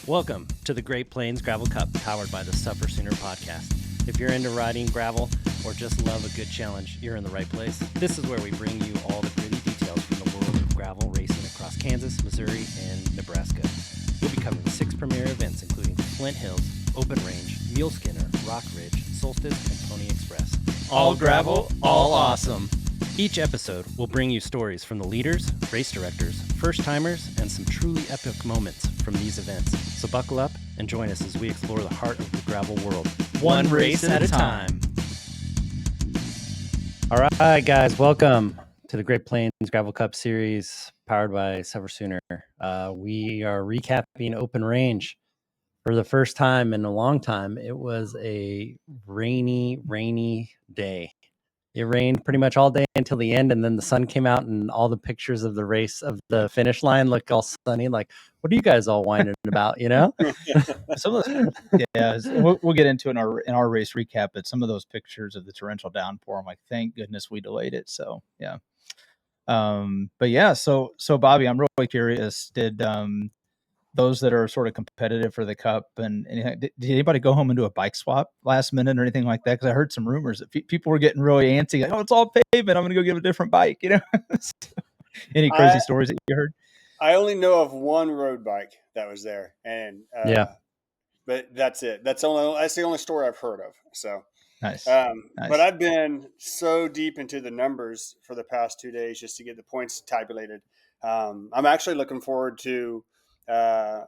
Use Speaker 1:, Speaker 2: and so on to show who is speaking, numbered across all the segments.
Speaker 1: Welcome to the Great Plains Gravel Cup, powered by the SufferSooner podcast. If you're into riding gravel or just love a good challenge, you're in the right place. This is where we bring you all the gritty details from the world of gravel racing across Kansas, Missouri, and Nebraska. We'll be covering 6 premier events, including Flint Hills, Open Range, Mule Skinner, Rock Ridge, Solstice, and Pony Express.
Speaker 2: All gravel, all awesome.
Speaker 1: Each episode will bring you stories from the leaders, race directors, first-timers, and some truly epic moments from these events. So buckle up and join us as we explore the heart of the gravel world.
Speaker 2: One race at a time.
Speaker 1: All right, guys, welcome to the Great Plains Gravel Cup series powered by SufferSooner. We are recapping Open Range for the first time in a long time. It was a rainy day. It rained pretty much all day until the end, and then the sun came out, and all the pictures of the race of the finish line look all sunny. Like, what are you guys all whining about? You know,
Speaker 2: Some of those, yeah, we'll get into it in our race recap. But some of those pictures of the torrential downpour, I'm like, thank goodness we delayed it. So yeah, but yeah, so Bobby, I'm really curious. Did those that are sort of competitive for the cup and did anybody go home and do a bike swap last minute or anything like that? Because I heard some rumors that people were getting really antsy, like, oh, it's all pavement, I'm going to go get a different bike, you know. Any crazy stories that you heard?
Speaker 3: I only know of one road bike that was there, and but that's it. That's the only story I've heard of. So
Speaker 2: Nice.
Speaker 3: But I've been so deep into the numbers for the past 2 days just to get the points tabulated. I'm actually looking forward to I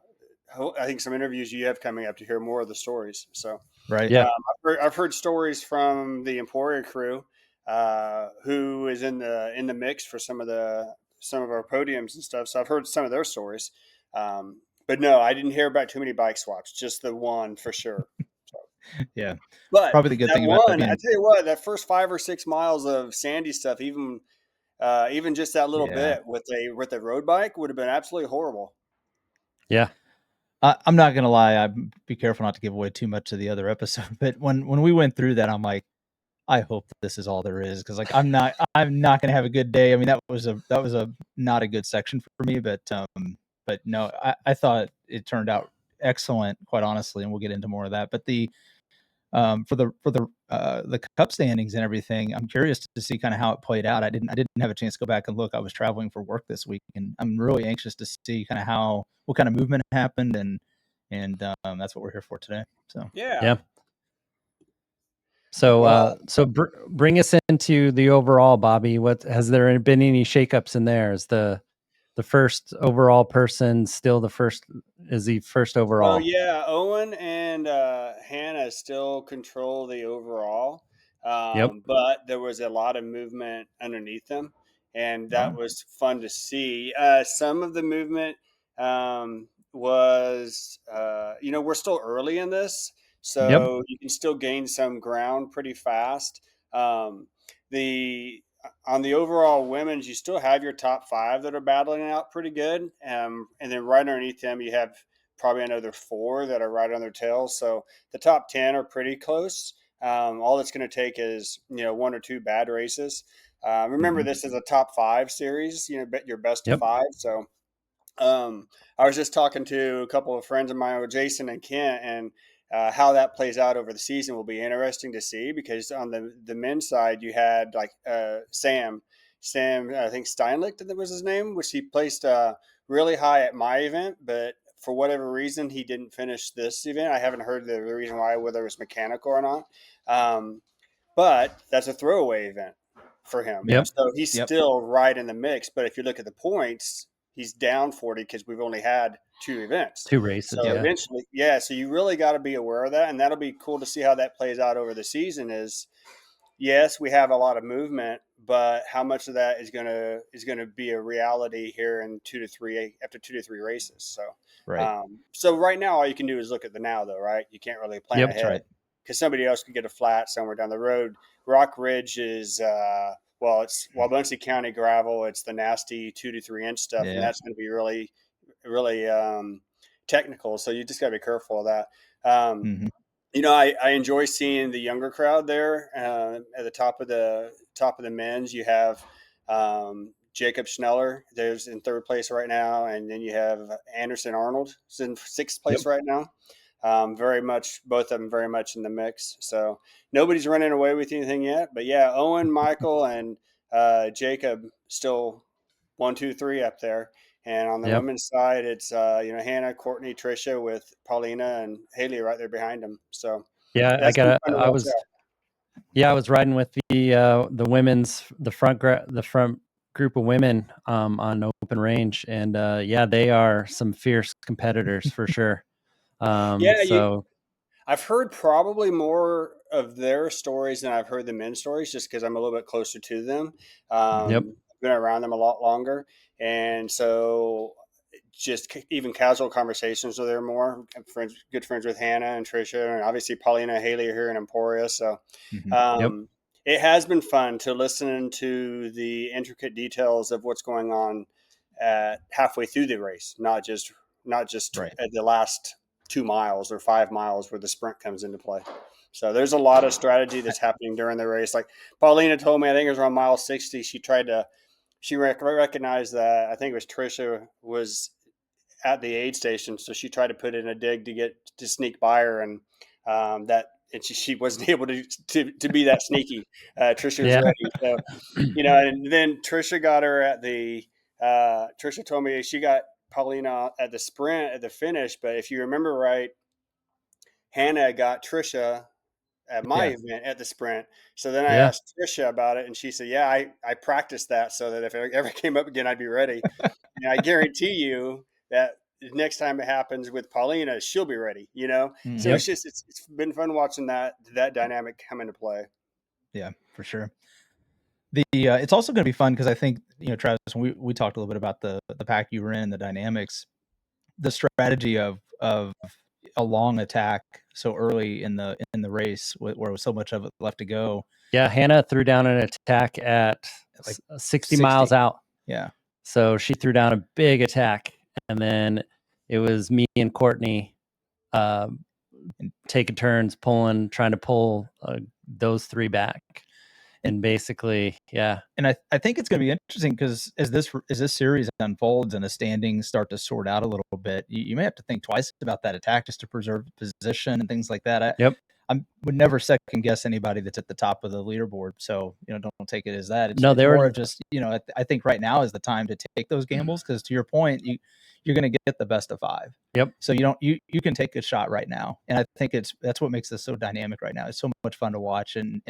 Speaker 3: think some interviews you have coming up to hear more of the stories. So
Speaker 2: right,
Speaker 1: yeah,
Speaker 3: I've heard stories from the Emporia crew, who is in the mix for some of our podiums and stuff. So I've heard some of their stories, but no, I didn't hear about too many bike swaps. Just the one for sure. So.
Speaker 2: Yeah,
Speaker 3: but
Speaker 2: probably the good thing
Speaker 3: about
Speaker 2: I
Speaker 3: tell you what, that first 5 or 6 miles of sandy stuff, even just that little bit with a road bike would have been absolutely horrible.
Speaker 1: Yeah.
Speaker 2: I'm not going to lie. I'd be careful not to give away too much of the other episode. But when we went through that, I'm like, I hope that this is all there is. Cause like, I'm not going to have a good day. I mean, that was a not a good section for me, but no, I thought it turned out excellent, quite honestly. And we'll get into more of that, but for the cup standings and everything, I'm curious to see kind of how it played out. I didn't have a chance to go back and look. I was traveling for work this week, and I'm really anxious to see kind of what kind of movement happened, and that's what we're here for today. So
Speaker 1: yeah. So bring us into the overall, Bobby. What has there been any shakeups in there? Is the first overall person still the first? Is he first overall?
Speaker 3: Well, yeah, Owen and Hannah still control the overall, but there was a lot of movement underneath them, and that was fun to see. Some of the movement was, we're still early in this, so you can still gain some ground pretty fast. On the overall women's, you still have your top 5 that are battling out pretty good, and then right underneath them, you have probably another 4 that are right on their tails. So the top 10 are pretty close. All it's going to take is 1 or 2 bad races. Remember, this is a top 5 series. Bet your best of 5. So I was just talking to a couple of friends of mine, Jason and Kent, and how that plays out over the season will be interesting to see, because on the men's side, you had like Sam, I think Steinlich, that was his name, which he placed really high at my event, but for whatever reason, he didn't finish this event. I haven't heard the reason why, whether it was mechanical or not. But that's a throwaway event for him.
Speaker 1: Yep.
Speaker 3: So he's still right in the mix. But if you look at the points, he's down 40 because we've only had 2 events.
Speaker 1: 2 races.
Speaker 3: So eventually, so you really got to be aware of that. And that'll be cool to see how that plays out over the season. Is, yes, we have a lot of movement, but how much of that is gonna be a reality here in 2 to 3 after 2 to 3 races? So so right now, all you can do is look at the now, though, right? You can't really plan ahead. That's right. Because somebody else could get a flat somewhere down the road. Rock Ridge is it's Wabaunsee County gravel. It's the nasty 2 to 3 inch stuff, and that's going to be really, really technical. So you just got to be careful of that. I enjoy seeing the younger crowd there. At the top of the men's, you have Jacob Schneller. There's in third place right now, and then you have Anderson Arnold is in sixth place right now. Very much, both of them very much in the mix. So nobody's running away with anything yet. But yeah, Owen, Michael, and Jacob still 1, 2, 3 up there. And on the women's side, it's Hannah, Courtney, Trisha with Paulina and Haley right there behind them. So
Speaker 1: yeah, I was riding with the women's the front group of women on open range, and they are some fierce competitors for sure.
Speaker 3: I've heard probably more of their stories than I've heard the men's stories, just because I'm a little bit closer to them. I've been around them a lot longer, and so just even casual conversations with her more. I'm good friends with Hannah and Trisha, and obviously Paulina and Haley are here in Emporia. So it has been fun to listen to the intricate details of what's going on at halfway through the race, not just at the last 2 miles or 5 miles where the sprint comes into play. So there's a lot of strategy that's happening during the race. Like Paulina told me, I think it was around mile 60, she recognized that I think it was Trisha was at the aid station, so she tried to put in a dig to sneak by her, and she wasn't able to be that sneaky. Trisha was ready, so and then Trisha got her at the. Trisha told me she got Paulina at the sprint at the finish, but if you remember right, Hannah got Trisha at my event at the sprint. So then I asked Trisha about it, and she said, "Yeah, I practiced that so that if it ever came up again, I'd be ready." And I guarantee you that the next time it happens with Paulina, she'll be ready. So it's been fun watching that dynamic come into play.
Speaker 2: Yeah, for sure. It's also going to be fun because I think Travis, we talked a little bit about the pack you were in, the dynamics, the strategy of a long attack so early in the race where there was so much of it left to go.
Speaker 1: Yeah, Hannah threw down an attack at like 60 miles out.
Speaker 2: Yeah.
Speaker 1: So she threw down a big attack, and then it was me and Courtney taking turns trying to pull those three back. And basically, yeah.
Speaker 2: And I think it's going to be interesting because as this series unfolds and the standings start to sort out a little bit, you may have to think twice about that attack just to preserve position and things like that. I would never second guess anybody that's at the top of the leaderboard. So, don't take it as that. It's more just, I think right now is the time to take those gambles because to your point, you're going to get the best of 5.
Speaker 1: Yep.
Speaker 2: So you can take a shot right now. And I think that's what makes this so dynamic right now. It's so much fun to watch and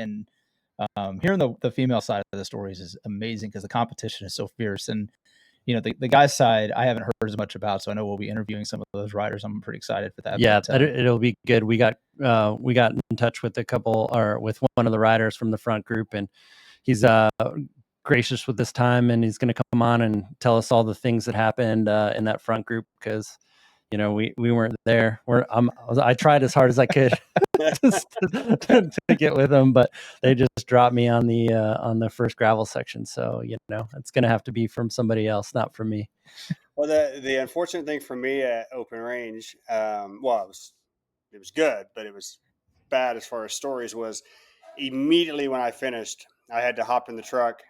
Speaker 2: hearing the female side of the stories is amazing because the competition is so fierce. And, the guys side, I haven't heard as much about, so I know we'll be interviewing some of those riders. I'm pretty excited for that.
Speaker 1: Yeah, it'll be good. We got in touch with with one of the riders from the front group, and he's gracious with this time, and he's going to come on and tell us all the things that happened in that front group because we weren't there. I tried as hard as I could to get with them, but they just dropped me on the first gravel section. So it's going to have to be from somebody else, not from me.
Speaker 3: Well, the unfortunate thing for me at open range, it was good, but it was bad as far as stories was immediately when I finished, I had to hop in the truck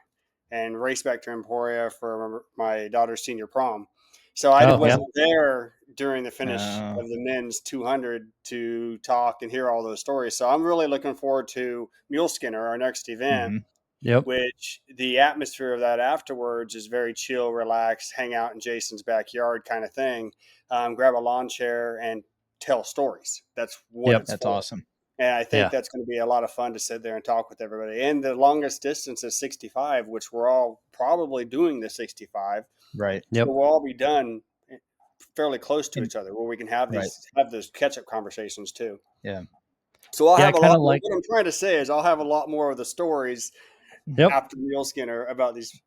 Speaker 3: and race back to Emporia for my daughter's senior prom. So I wasn't there during the finish of the men's 200 to talk and hear all those stories. So I'm really looking forward to Muleskinner, our next event, which the atmosphere of that afterwards is very chill, relaxed, hang out in Jason's backyard kind of thing. Grab a lawn chair and tell stories. That's what it's
Speaker 2: that's
Speaker 3: for.
Speaker 2: Awesome.
Speaker 3: And I think that's going to be a lot of fun to sit there and talk with everybody. And the longest distance is 65, which we're all probably doing the 65.
Speaker 2: Right.
Speaker 3: So we'll all be done fairly close to each other where we can have those catch-up conversations too.
Speaker 2: Yeah.
Speaker 3: So I'll have a lot. What I'm trying to say is I'll have a lot more of the stories after Muleskinner about these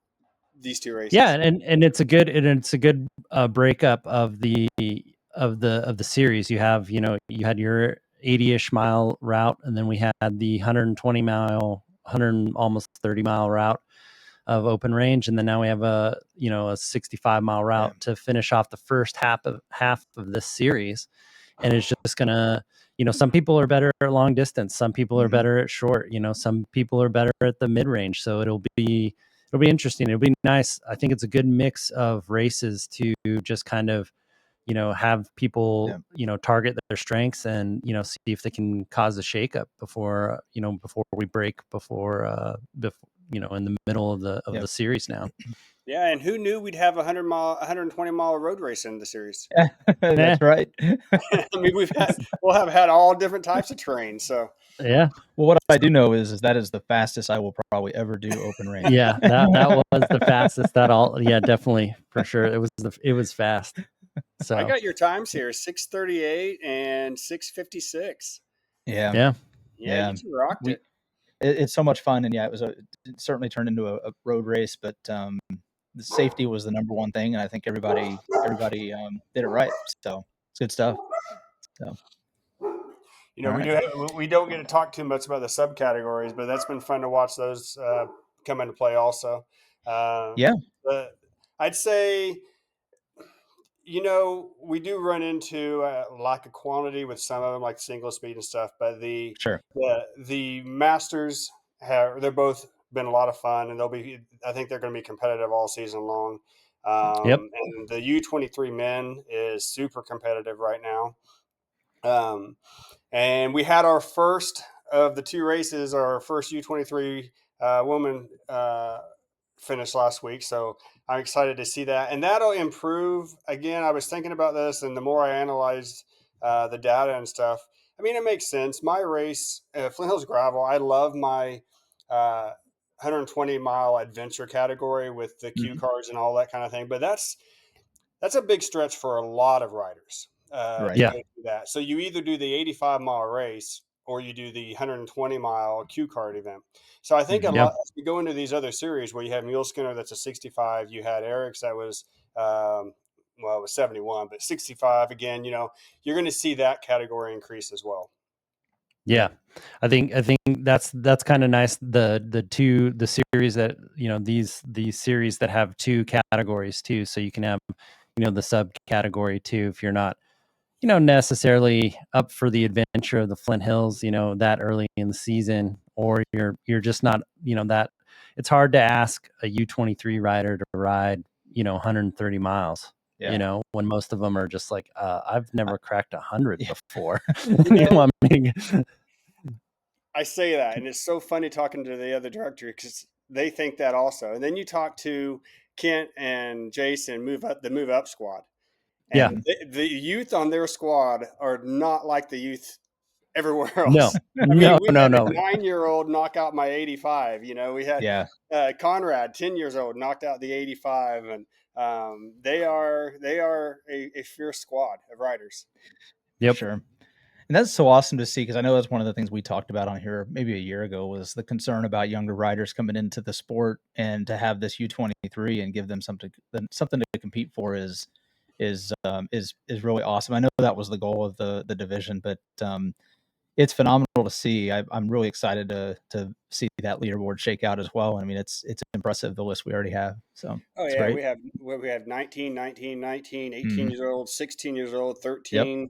Speaker 3: two races.
Speaker 1: Yeah, and it's a good breakup of the series. You have you had your 80-ish mile route, and then we had the 120 mile, almost 30 mile route of open range, and then now we have a 65 mile route to finish off the first half of this series. And it's just gonna, some people are better at long distance, some people are better at short, some people are better at the mid range. So it'll be it'll be interesting. It'll be nice. I think it's a good mix of races to just kind of, have people, target their strengths and, see if they can cause a shakeup before we break before, in the middle of the series now.
Speaker 3: Yeah, and who knew we'd have 120-mile road race in the series?
Speaker 2: That's right.
Speaker 3: I mean, we'll have had all different types of terrain. So
Speaker 1: yeah.
Speaker 2: Well, what I do know is that is the fastest I will probably ever do open range.
Speaker 1: Yeah, that was the fastest. Yeah, definitely for sure. It was fast. So
Speaker 3: I got your times here: 6:38 and 6:56.
Speaker 2: Yeah.
Speaker 3: You two rocked it.
Speaker 2: It's so much fun, and it certainly turned into a road race, but the safety was the number one thing, and I think everybody did it right. So it's good stuff. So
Speaker 3: we don't get to talk too much about the subcategories, but that's been fun to watch those come into play also. But I'd say, we do run into lack of quantity with some of them, like single speed and stuff. But the Masters they're both been a lot of fun, and I think they're going to be competitive all season long. And the U23 men is super competitive right now. And we had our first of the two races, our first U23 woman finished last week. So I'm excited to see that. And that'll improve. Again, I was thinking about this, and the more I analyzed the data and stuff, I mean, it makes sense. My race, Flint Hills Gravel, I love my 120-mile adventure category with the cue cards and all that kind of thing. But that's a big stretch for a lot of riders to go through that. So you either do the 85-mile race or you do the 120-mile cue card event. So I think a lot as we go into these other series where you have Mule Skinner that's a 65, you had Eric's that was it was 71, but 65 again. You're going to see that category increase as well.
Speaker 1: Yeah, I think that's kind of nice. The series that these series that have two categories too, so you can have the subcategory too if you're not necessarily up for the adventure of the Flint Hills that early in the season, or you're just not that. It's hard to ask a U23 rider to ride 130 miles. When most of them are just like, I've never cracked 100 before.
Speaker 3: I say that, and it's so funny talking to the other director because they think that also. And then you talk to Kent and Jason, the Move Up squad, and the youth on their squad are not like the youth everywhere else.
Speaker 1: No,
Speaker 3: we had a 9-year-old knock out my 85. We had Conrad, 10 years old, knocked out the 85, and they are a fierce squad of riders.
Speaker 2: Yep, sure. And that's so awesome to see, because I know that's one of the things we talked about on here maybe a year ago was the concern about younger riders coming into the sport, and to have this U23 and give them something to compete for is really awesome. I know that was the goal of the division, but it's phenomenal to see. I'm really excited to see that leaderboard shake out as well. I mean, it's impressive, the list we already have. So
Speaker 3: great. we have 19, 19, 19, 18 years old, 16 years old, 13. Yep.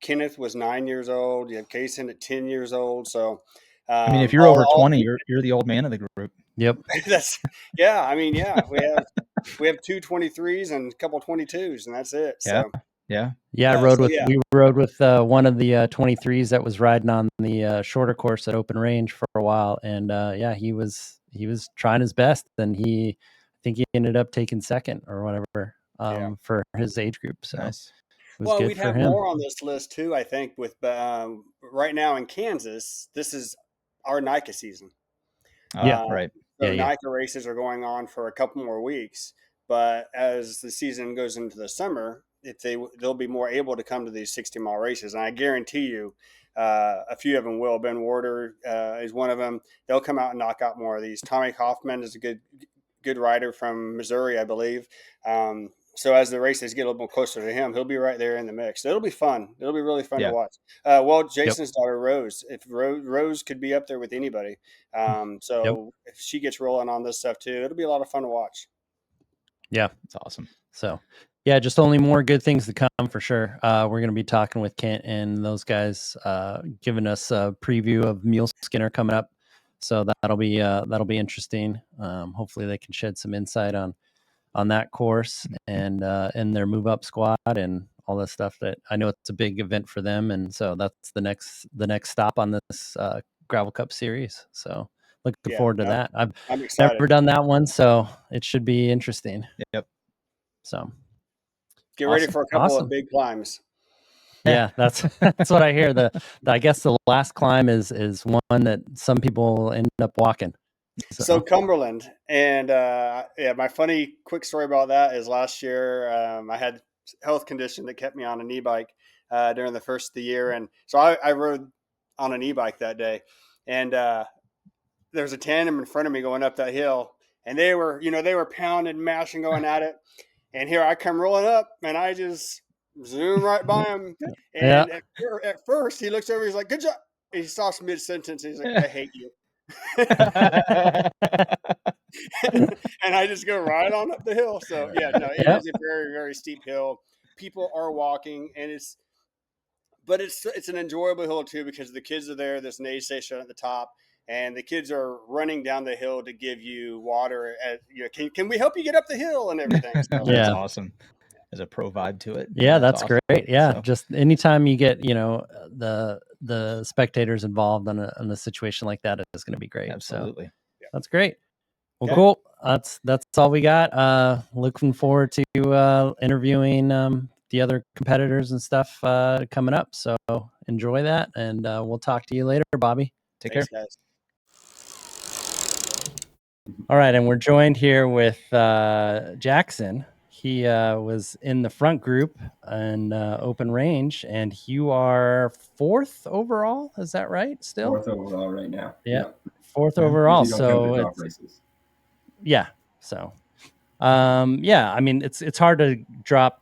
Speaker 3: Kenneth was 9 years old. You have Kaysen at 10 years old. So,
Speaker 2: I mean, if you're over 20, you're the old man of the group.
Speaker 1: Yep.
Speaker 3: I mean, we have two 23s and a couple 22s, and that's it. So.
Speaker 1: We rode with one of the 23s that was riding on the shorter course at Open Range for a while, and he was trying his best, and I think he ended up taking second or whatever for his age group. So
Speaker 2: nice.
Speaker 3: We'd have more on this list too. I think with right now in Kansas, this is our NICA season.
Speaker 2: Right.
Speaker 3: So NICA races are going on for a couple more weeks, but as the season goes into the summer, they'll be more able to come to these 60-mile races, and I guarantee you, a few of them will. Ben Warder is one of them. They'll come out and knock out more of these. Tommy Hoffman is a good rider from Missouri, I believe. So as the races get a little more closer to him, he'll be right there in the mix. So it'll be fun. It'll be really fun to watch. Jason's daughter, Rose, if Rose could be up there with anybody. If she gets rolling on this stuff too, it'll be a lot of fun to watch.
Speaker 1: Yeah.
Speaker 2: It's awesome.
Speaker 1: So just only more good things to come for sure. We're going to be talking with Kent and those guys, giving us a preview of Mule Skinner coming up. So that'll be interesting. Hopefully they can shed some insight on that course and their move up squad and all this stuff. That I know it's a big event for them, and so that's the next stop on this Gravel Cup series. So looking forward to that. I'm
Speaker 3: excited.
Speaker 1: Never done that one, so it should be interesting.
Speaker 2: Yep.
Speaker 1: So
Speaker 3: get ready for a couple of big climbs.
Speaker 1: Yeah, that's what I hear. I guess the last climb is one that some people end up walking.
Speaker 3: So Cumberland, and my funny quick story about that is last year I had health condition that kept me on an e-bike during the first of the year, and so I rode on an e-bike that day, and there was a tandem in front of me going up that hill, and they were pounding, mashing, going at it, and here I come rolling up, and I just zoom right by him, and at first he looks over, he's like, "Good job." He stops mid sentence, he's like, "I hate you." And I just go right on up the hill. So it is a very, very steep hill. People are walking, and it's an enjoyable hill too, because the kids are there. There's an aid station at the top, and the kids are running down the hill to give you water. Can we help you get up the hill and everything? So,
Speaker 2: that's awesome. There's a pro vibe to it.
Speaker 1: Yeah, that's awesome. Great. Yeah, so just anytime you get the spectators involved in a situation like that is going to be great.
Speaker 2: Absolutely.
Speaker 1: So that's great. Well, cool. That's all we got. Looking forward to interviewing the other competitors and stuff coming up. So enjoy that, and we'll talk to you later, Bobby.
Speaker 3: Thanks, care, guys.
Speaker 1: All right, and we're joined here with Jackson. He was in the front group and open range, and you are 4th overall. Is that right? Still
Speaker 4: 4th overall right now.
Speaker 1: Yeah, 4th overall. So yeah. So I mean, it's hard to drop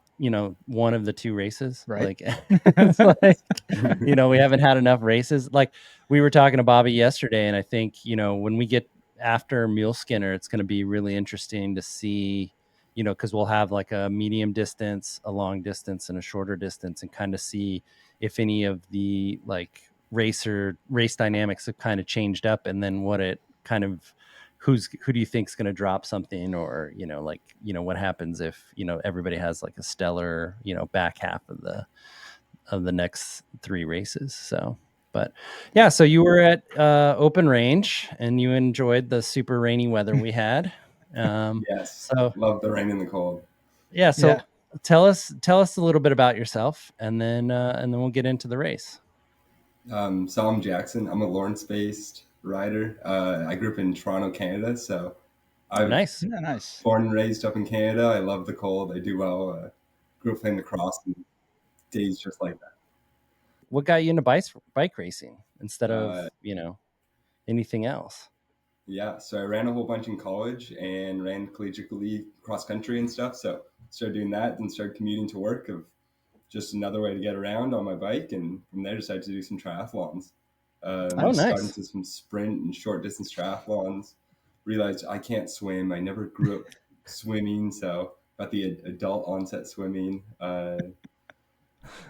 Speaker 1: one of the 2 races,
Speaker 2: right?
Speaker 1: Like, it's like we haven't had enough races. Like we were talking to Bobby yesterday, and I think when we get after Mule Skinner, it's going to be really interesting to see, because we'll have like a medium distance, a long distance, and a shorter distance, and kind of see if any of the like race dynamics have kind of changed up, and then what it kind of who do you think is going to drop something, or what happens if everybody has like a stellar back half of the next 3 races. So but yeah, so you were at open range and you enjoyed the super rainy weather we had.
Speaker 4: Yes. So love the rain and the cold.
Speaker 1: Yeah. So tell us a little bit about yourself, and then we'll get into the race.
Speaker 4: So I'm Jackson. I'm a Lawrence-based rider. I grew up in Toronto, Canada. So I'm
Speaker 1: nice.
Speaker 4: Born and raised up in Canada. I love the cold. I do well. Grew up playing lacrosse and days just like that.
Speaker 1: What got you into bike racing instead of anything else?
Speaker 4: Yeah, so I ran a whole bunch in college and ran collegiately cross country and stuff. So started doing that, and started commuting to work of just another way to get around on my bike. And from there, decided to do some triathlons.
Speaker 1: Nice.
Speaker 4: Started to some sprint and short distance triathlons. Realized I can't swim. I never grew up swimming, so got the adult onset swimming.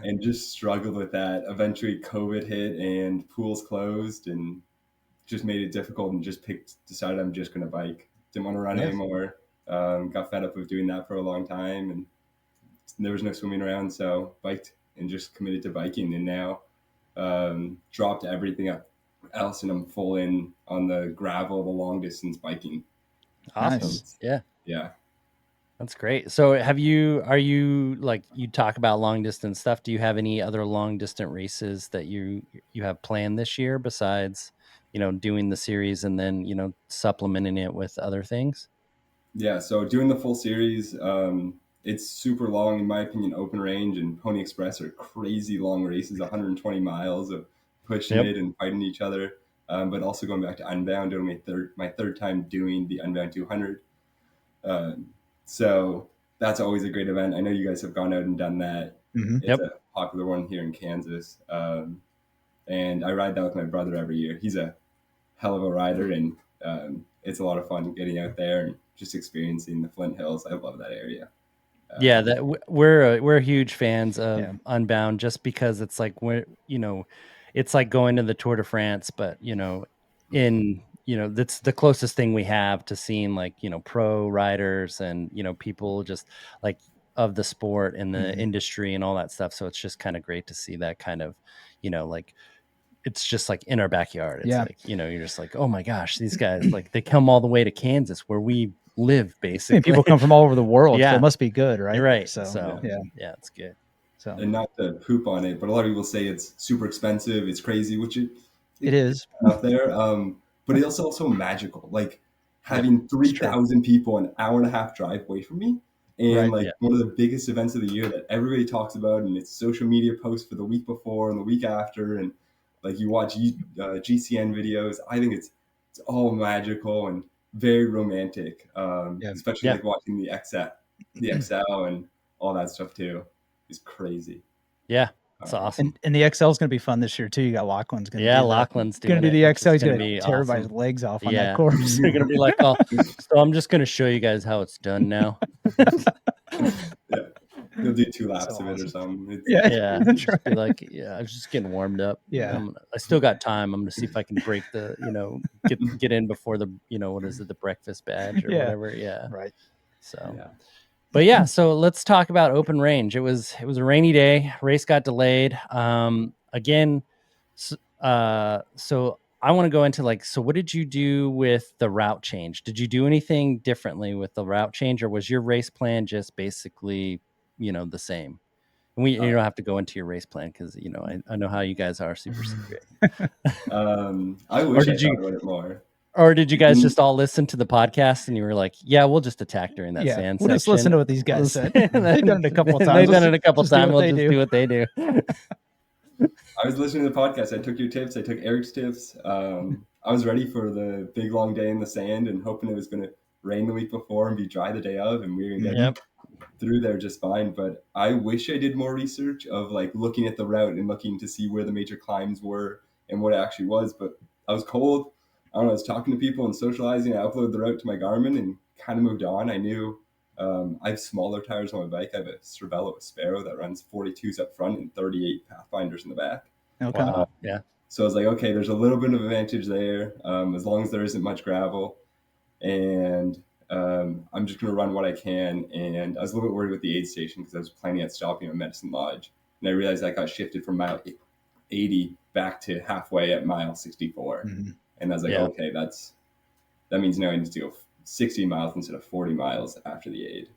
Speaker 4: And just struggled with that. Eventually COVID hit and pools closed, and just made it difficult, and just decided I'm just going to bike. Didn't want to run anymore. Got fed up with doing that for a long time, and there was no swimming around. So biked and just committed to biking, and now dropped everything else, and I'm full in on the gravel, the long distance biking.
Speaker 1: Awesome. Nice.
Speaker 4: Yeah.
Speaker 1: That's great. So are you like, you talk about long distance stuff. Do you have any other long distance races that you have planned this year besides, doing the series and then, supplementing it with other things?
Speaker 4: Yeah. So doing the full series, it's super long, in my opinion. Open range and Pony Express are crazy long races, 120 miles of pushing it and fighting each other. But also going back to Unbound, doing my third time doing the Unbound 200. So that's always a great event. I know you guys have gone out and done that.
Speaker 2: Mm-hmm.
Speaker 4: It's a popular one here in Kansas. And I ride that with my brother every year. He's a hell of a rider, and it's a lot of fun getting out there and just experiencing the Flint Hills. I love that area.
Speaker 1: We're huge fans of Unbound, just because it's like it's like going to the Tour de France, but in you know, that's the closest thing we have to seeing like, you know, pro riders and, you know, people just like of the sport and the industry and all that stuff. So it's just kind of great to see that kind of, you know, like it's just like in our backyard. It's like, you know, you're just like, oh my gosh, these guys, like they come all the way to Kansas where we live basically.
Speaker 2: And people come from all over the world.
Speaker 1: Yeah.
Speaker 2: So it must be good, right?
Speaker 1: You're right.
Speaker 2: So
Speaker 1: yeah, it's good.
Speaker 2: So
Speaker 4: and not to poop on it, but a lot of people say it's super expensive, it's crazy, which it
Speaker 2: is
Speaker 4: out there. But it's also magical. Like having 3,000 people an hour and a half drive away from me, and one of the biggest events of the year that everybody talks about, and it's social media posts for the week before and the week after, and like you watch GCN videos. I think it's all magical and very romantic, especially like watching the XL and all that stuff too. Is crazy.
Speaker 1: Yeah, it's awesome.
Speaker 2: And the XL is going to be fun this year too. You got Lachlan's going to
Speaker 1: Lachlan's
Speaker 2: going to do the XL. He's going to tear everybody's legs off on that course.
Speaker 1: You're going to be like, oh, so I'm just going to show you guys how it's done now.
Speaker 4: You'll do 2 laps of it or something.
Speaker 1: Just be like, I was just getting warmed up.
Speaker 2: Yeah,
Speaker 1: I still got time. I'm going to see if I can break the, you know, get in before the, you know, what is it, the breakfast badge or whatever. Yeah,
Speaker 2: right.
Speaker 1: So. But yeah, so let's talk about open range. It was a rainy day. Race got delayed. Again, so I want to go into like, so what did you do with the route change? Did you do anything differently with the route change, or was your race plan just basically, you know, the same? And you don't have to go into your race plan because, you know, I know how you guys are super secret.
Speaker 4: I wish I thought about it more.
Speaker 1: Or did you guys just all listen to the podcast and you were like, yeah, we'll just attack during that sand
Speaker 2: we'll
Speaker 1: section.
Speaker 2: just listen to what these guys said. They've done it a couple of times.
Speaker 1: They've done it a couple of times. We'll just do what they do.
Speaker 4: I was listening to the podcast. I took your tips. I took Eric's tips. I was ready for the big, long day in the sand and hoping it was going to rain the week before and be dry the day of. And we were going to get through there just fine. But I wish I did more research of like looking at the route and looking to see where the major climbs were and what it actually was. But I was cold. I don't know, I was talking to people and socializing. I uploaded the route to my Garmin and kind of moved on. I knew I have smaller tires on my bike. I have a Cervelo Sparrow that runs 42s up front and 38 Pathfinders in the back.
Speaker 2: Okay.
Speaker 4: So I was like, okay, there's a little bit of advantage there as long as there isn't much gravel. And I'm just going to run what I can. And I was a little bit worried with the aid station because I was planning on stopping at Medicine Lodge. And I realized I got shifted from mile 80 back to halfway at mile 64. And I was like, okay, that means now I need to go 60 miles instead of 40 miles after the aid.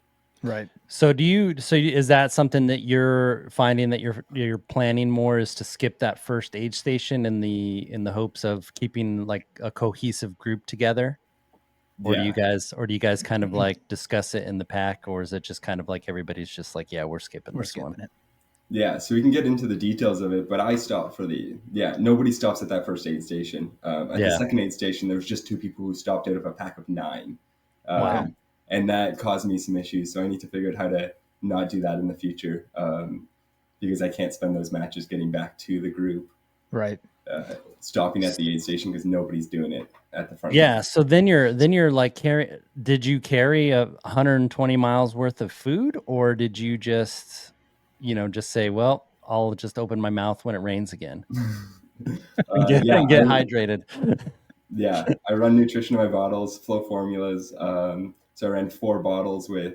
Speaker 2: Right.
Speaker 1: So is that something that you're finding that you're planning more is to skip that first aid station in the hopes of keeping like a cohesive group together? Or do you guys kind of like discuss it in the pack, or is it just kind of like everybody's just like, yeah, we're skipping this one?
Speaker 4: Yeah, so we can get into the details of it, but I stopped for nobody stops at that first aid station. At the second aid station, there was just 2 people who stopped out of a pack of 9. And that caused me some issues. So I need to figure out how to not do that in the future because I can't spend those matches getting back to the group.
Speaker 2: Right.
Speaker 4: Stopping at the aid station because nobody's doing it at the front.
Speaker 1: Yeah. So then you're like did you carry 120 miles worth of food, or did you just say, well, I'll just open my mouth when it rains again. Get hydrated.
Speaker 4: I run nutrition in my bottles, flow formulas. So I ran 4 bottles with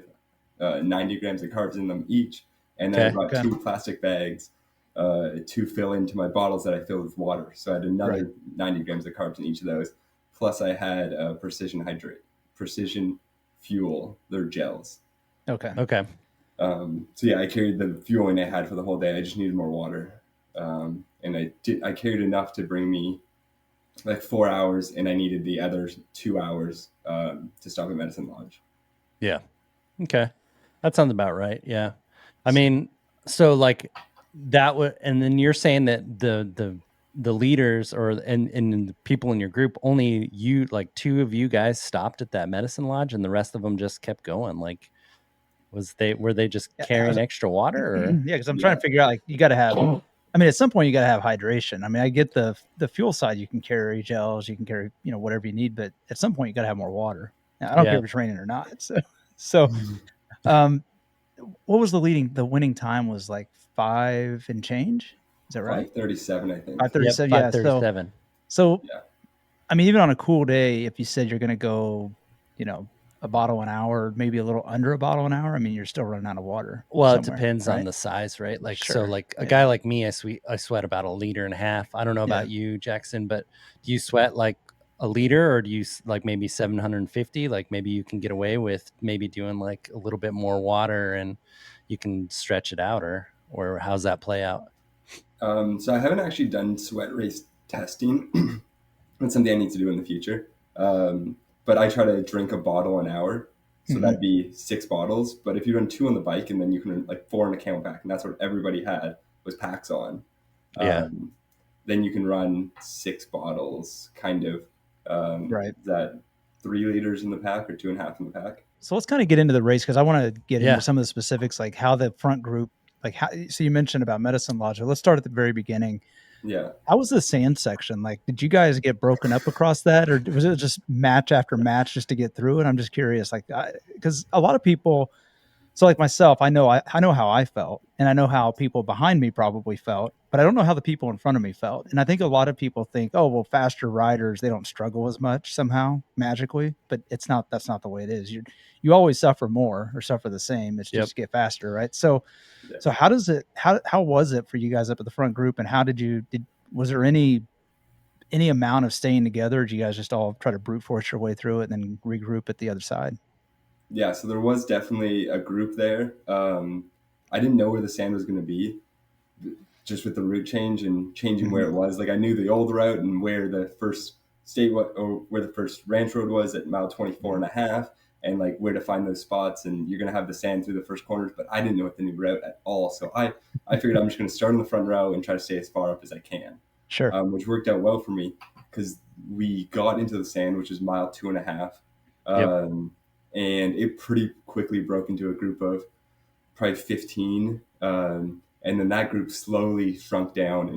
Speaker 4: 90 grams of carbs in them each. And then I brought 2 plastic bags to fill into my bottles that I filled with water. So I had another 90 grams of carbs in each of those. Plus I had precision fuel, their gels.
Speaker 2: Okay.
Speaker 4: So I carried the fueling I had for the whole day. I just needed more water. And I carried enough to bring me like 4 hours, and I needed the other 2 hours to stop at Medicine Lodge. Yeah.
Speaker 1: Okay. That sounds about right. Yeah. I mean, so like that would, and then you're saying that the leaders and the people in your group, only you, like 2 of you guys stopped at that Medicine Lodge and the rest of them just kept going. Like, were they just carrying extra water? Or?
Speaker 2: Yeah. Cause I'm trying to figure out, like, you got to have, I mean, at some point you got to have hydration. I mean, I get the fuel side, you can carry gels, you can carry, whatever you need, but at some point you got to have more water. Now, I don't care if it's raining or not. So, what was the winning time was like 5 and change? Is that right?
Speaker 4: 5:37, I think.
Speaker 2: 5:37.
Speaker 1: Yep, 5:37.
Speaker 2: So I mean, even on a cool day, if you said you're going to go, a bottle an hour, maybe a little under a bottle an hour, I mean, you're still running out of water.
Speaker 1: Well, it
Speaker 2: somewhere,
Speaker 1: depends
Speaker 2: right?
Speaker 1: on the size, right? Like, so
Speaker 2: Sure.
Speaker 1: like a guy like me, I sweat about 1.5 liters. I don't know about you, Jackson, but do you sweat like a liter, or do you like maybe 750? Like maybe you can get away with maybe doing like a little bit more water and you can stretch it out, or how's that play out?
Speaker 4: So I haven't actually done sweat race testing. That's something I need to do in the future. But I try to drink a bottle an hour. So that'd be 6 bottles. But if you run 2 on the bike and then you can run like 4 in a CamelBak, and that's what everybody had was packs on. Then you can run 6 bottles, kind of.
Speaker 2: Right.
Speaker 4: Is that 3 liters in the pack or 2.5 in the pack?
Speaker 2: So let's kind of get into the race, because I want to get into some of the specifics, like how the front group, so you mentioned about Medicine Lodge. Let's start at the very beginning.
Speaker 4: Yeah.
Speaker 2: How was the sand section? Like, did you guys get broken up across that, or was it just match after match just to get through it? I'm just curious, like, because a lot of people, so like myself, I know how I felt, and I know how people behind me probably felt, but I don't know how the people in front of me felt. And I think a lot of people think, oh, well, faster riders, they don't struggle as much somehow magically, but that's not the way it is. You always suffer more or suffer the same. It's just get faster, right? So how was it for you guys up at the front group, and how was there any amount of staying together? Or did you guys just all try to brute force your way through it and then regroup at the other side?
Speaker 4: Yeah, so there was definitely a group there. I didn't know where the sand was going to be, just with the route change and changing where it was. Like I knew the old route and where the first where the first ranch road was at mile 24.5, and like where to find those spots. And you're going to have the sand through the first corners, but I didn't know what the new route at all. So I figured I'm just going to start on the front row and try to stay as far up as I can.
Speaker 2: Sure.
Speaker 4: Which worked out well for me because we got into the sand, which is mile 2.5. And it pretty quickly broke into a group of probably 15. And then that group slowly shrunk down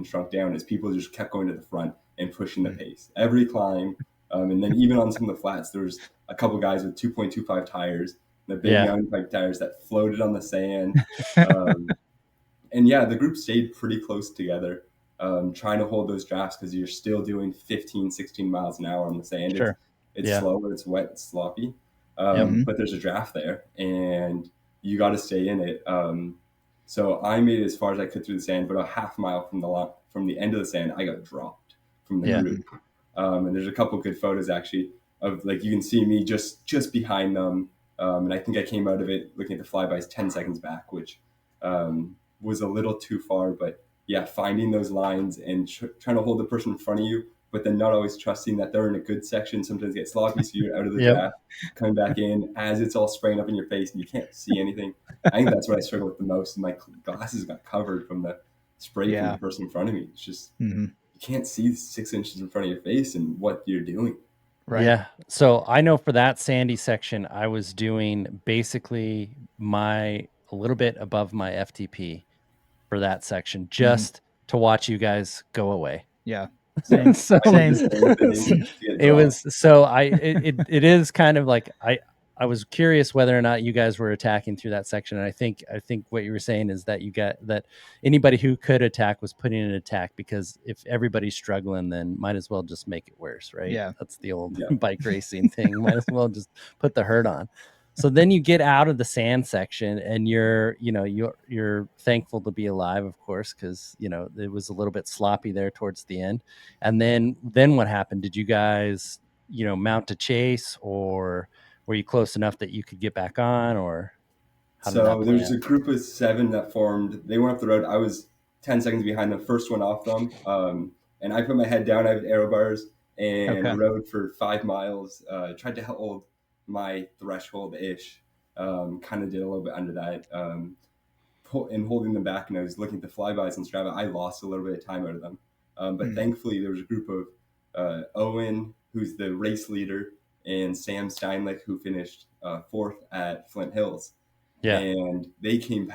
Speaker 4: as people just kept going to the front and pushing the pace. Every climb, and then even on some of the flats, there was a couple guys with 2.25 tires, the big mountain bike tires that floated on the sand. And yeah, the group stayed pretty close together, trying to hold those drafts because you're still doing 15, 16 miles an hour on the sand.
Speaker 2: Sure.
Speaker 4: It's slower, it's wet, it's sloppy. But there's a draft there and you got to stay in it. So I made it as far as I could through the sand, but a half mile from the end of the sand, I got dropped from the group. And there's a couple good photos actually of like, you can see me just behind them. And I think I came out of it looking at the flybys 10 seconds back, which was a little too far. But yeah, finding those lines and trying to hold the person in front of you, but then not always trusting that they're in a good section. Sometimes get sloppy, so you're out of the draft, coming back in as it's all spraying up in your face and you can't see anything. I think that's what I struggled with the most. And my glasses got covered from the spray from the person in front of me. It's just, you can't see 6 inches in front of your face and what you're doing.
Speaker 2: Right.
Speaker 1: Yeah. So I know for that sandy section, I was doing basically a little bit above my FTP for that section, just to watch you guys go away.
Speaker 2: Yeah. Same.
Speaker 1: So
Speaker 2: Same.
Speaker 1: It was, so it is kind of like, I was curious whether or not you guys were attacking through that section. And I think what you were saying is that that anybody who could attack was putting in an attack, because if everybody's struggling, then might as well just make it worse. Right.
Speaker 2: Yeah.
Speaker 1: That's the old bike racing thing. Might as well just put the hurt on. So then you get out of the sand section and you're thankful to be alive, of course, because, it was a little bit sloppy there towards the end. And then what happened? Did you guys, mount a chase, or were you close enough that you could get back on, or
Speaker 4: how did that play there's out? A group of 7 that formed. They went up the road. I was 10 seconds behind the first one off them. And I put my head down. I had aero bars and rode for 5 miles. Tried to hold my threshold-ish. Kind of did a little bit under that. And holding them back, and I was looking at the flybys on Strava. I lost a little bit of time out of them. But thankfully, there was a group of Owen, who's the race leader, and Sam Steinlich, who finished 4th at Flint Hills. Yeah. And they came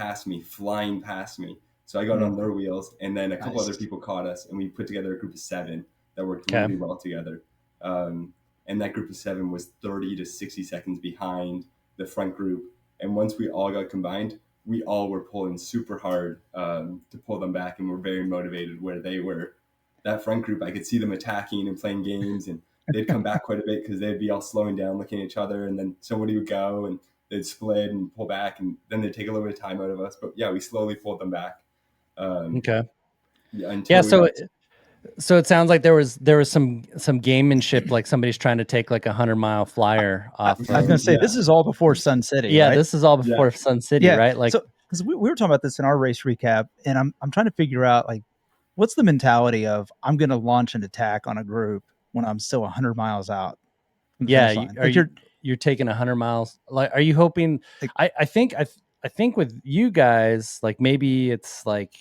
Speaker 4: flying past me. So I got on their wheels, and then a couple other people caught us, and we put together a group of 7 that worked really well together. And that group of 7 was 30 to 60 seconds behind the front group. And once we all got combined, we all were pulling super hard to pull them back, and we're very motivated where they were. That front group, I could see them attacking and playing games and they'd come back quite a bit because they'd be all slowing down, looking at each other, and then somebody would go and they'd split and pull back, and then they'd take a little bit of time out of us. But yeah, we slowly pulled them back.
Speaker 1: Okay.
Speaker 4: Until
Speaker 1: So it sounds like there was some gamemanship, like somebody's trying to take like 100-mile flyer off.
Speaker 2: I was gonna say this is all before Sun City.
Speaker 1: Yeah,
Speaker 2: right?
Speaker 1: This is all before Sun City, right? Like,
Speaker 2: so because we were talking about this in our race recap, and I'm trying to figure out like what's the mentality of I'm going to launch an attack on a group when I'm still 100 miles out.
Speaker 1: You're taking 100 miles. Like, are you hoping?
Speaker 2: Like,
Speaker 1: I think with you guys, like maybe it's like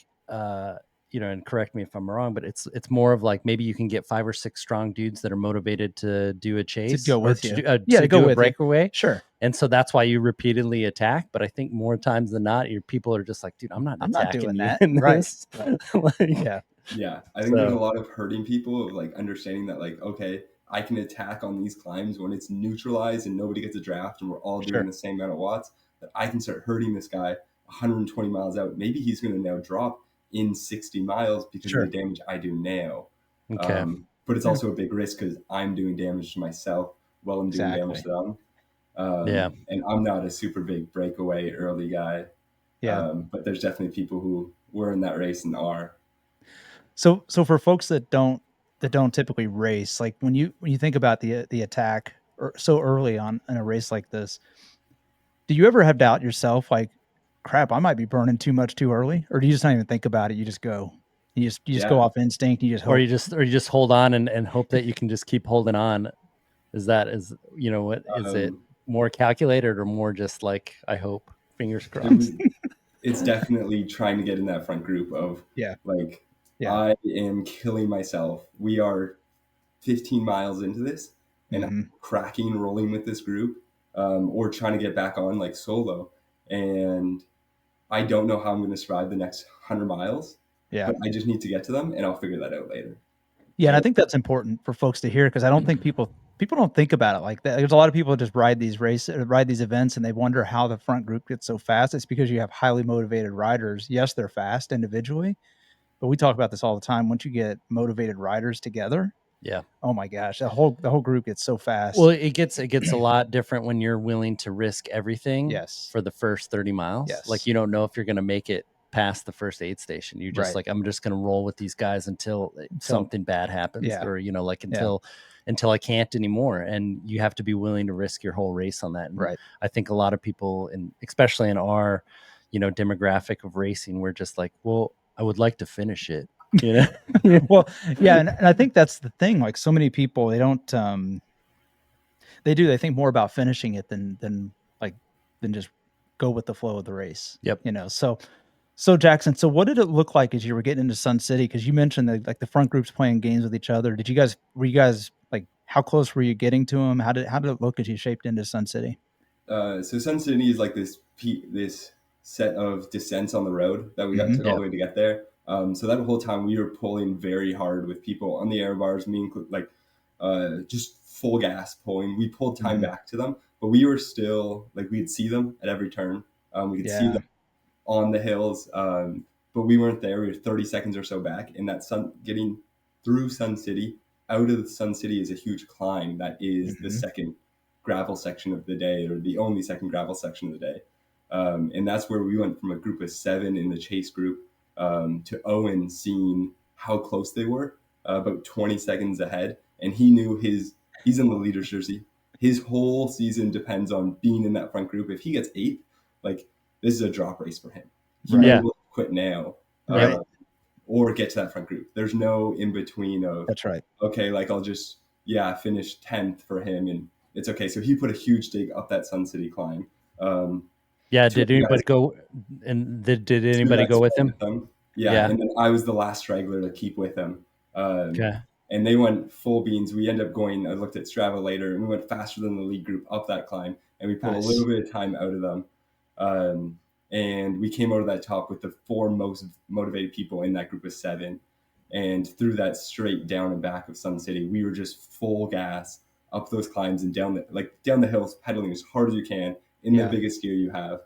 Speaker 1: and correct me if I'm wrong, but it's more of like maybe you can get 5 or 6 strong dudes that are motivated to do a chase,
Speaker 2: to go with you,
Speaker 1: to go with a breakaway.
Speaker 2: Sure.
Speaker 1: And so that's why you repeatedly attack. But I think more times than not, your people are just like, dude, I'm not doing that.
Speaker 2: Right.
Speaker 4: Yeah. I think there's a lot of hurting people of like understanding that like, okay, I can attack on these climbs when it's neutralized and nobody gets a draft and we're all doing the same amount of watts, that I can start hurting this guy 120 miles out. Maybe he's going to now drop in 60 miles because of the damage I do now.
Speaker 1: Okay.
Speaker 4: But it's also a big risk because I'm doing damage to myself while I'm doing damage to them. And I'm not a super big breakaway early guy. But there's definitely people who were in that race and are.
Speaker 2: So for folks that don't typically race, like when you think about the attack so early on in a race like this, do you ever have doubt yourself like, crap, I might be burning too much too early? Or do you just not even think about it? You just go. You just go off instinct. You just hope.
Speaker 1: Or you just hold on and hope that you can just keep holding on. Is it more calculated or more just like, I hope, fingers crossed?
Speaker 4: It's definitely trying to get in that front group of I am killing myself. We are 15 miles into this and I'm cracking, rolling with this group, or trying to get back on like solo. And I don't know how I'm going to survive the next 100 miles. But I just need to get to them and I'll figure that out later.
Speaker 2: Yeah. And I think that's important for folks to hear because I don't think people don't think about it like that. There's a lot of people that just ride these events and they wonder how the front group gets so fast. It's because you have highly motivated riders. Yes, they're fast individually, but we talk about this all the time. Once you get motivated riders together, oh my gosh, the whole group gets so fast.
Speaker 1: Well, it gets a lot different when you're willing to risk everything for the first 30 miles. Like you don't know if you're going to make it past the first aid station. You're just like, I'm just going to roll with these guys until something bad happens, or until I can't anymore. And you have to be willing to risk your whole race on that. And I think a lot of people, especially in our demographic of racing, we're just like, well, I would like to finish it.
Speaker 2: Well, and I think that's the thing. Like so many people, they don't. They think more about finishing it than just go with the flow of the race. So Jackson, so what did it look like as you were getting into Sun City? Because you mentioned that like the front groups playing games with each other. Were you guys like how close were you getting to them? How did it look as you shaped into Sun City?
Speaker 4: So Sun City is like this set of descents on the road that we took all the way to get there. So that whole time we were pulling very hard with people on the air bars, just full gas pulling. We pulled time back to them, but we were still like, we'd see them at every turn. We could see them on the hills, but we weren't there. We were 30 seconds or so back, and getting through Sun City, out of Sun City is a huge climb. That is the second gravel section of the day, or the only second gravel section of the day. And that's where we went from a group of 7 in the chase group to Owen seeing how close they were, about 20 seconds ahead. And he knew he's in the leader's jersey. His whole season depends on being in that front group. If he gets 8th, like this is a drop race for him. He may quit now or get to that front group. There's no in between of,
Speaker 2: that's right.
Speaker 4: Okay, like I'll just, finish 10th for him. And it's okay. So he put a huge dig up that Sun City climb.
Speaker 1: Did anybody go? And did anybody go with him?
Speaker 4: Yeah, and then I was the last straggler to keep with him. And they went full beans. We ended up going, I looked at Strava later, and we went faster than the lead group up that climb, and we pulled a little bit of time out of them. And we came out of that top with the 4 most motivated people in that group of 7. And through that straight down and back of Sun City, we were just full gas up those climbs and down the hills, pedaling as hard as you can in the biggest gear you have,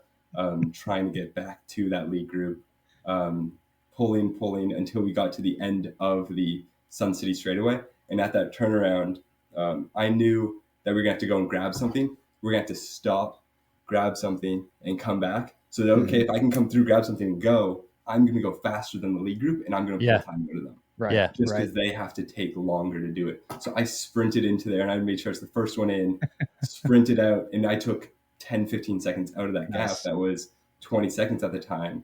Speaker 4: trying to get back to that lead group, pulling until we got to the end of the Sun City straightaway. And at that turnaround, I knew that we were going to have to go and grab something. We're going to have to stop, grab something, and come back. So that, okay, if I can come through, grab something, and go, I'm going to go faster than the lead group, and I'm going to pull time out of them.
Speaker 2: Right.
Speaker 1: Yeah.
Speaker 4: Just because they have to take longer to do it. So I sprinted into there, and I made sure it's the first one in, sprinted out, and I took 10, 15 seconds out of that gap. That was 20 seconds at the time.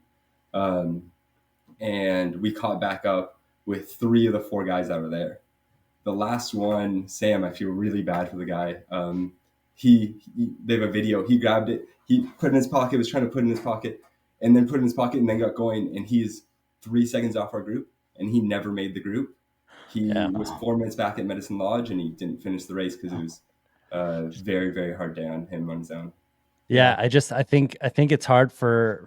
Speaker 4: And we caught back up with 3 of the 4 guys that were there. The last one, Sam, I feel really bad for the guy. They have a video. He grabbed it. He put it in his pocket, was trying to put it in his pocket, and then put it in his pocket, and then got going. And he's 3 seconds off our group, and he never made the group. He was 4 minutes back at Medicine Lodge, and he didn't finish the race because it was very, very hard day on him on his own.
Speaker 1: Yeah, I think it's hard for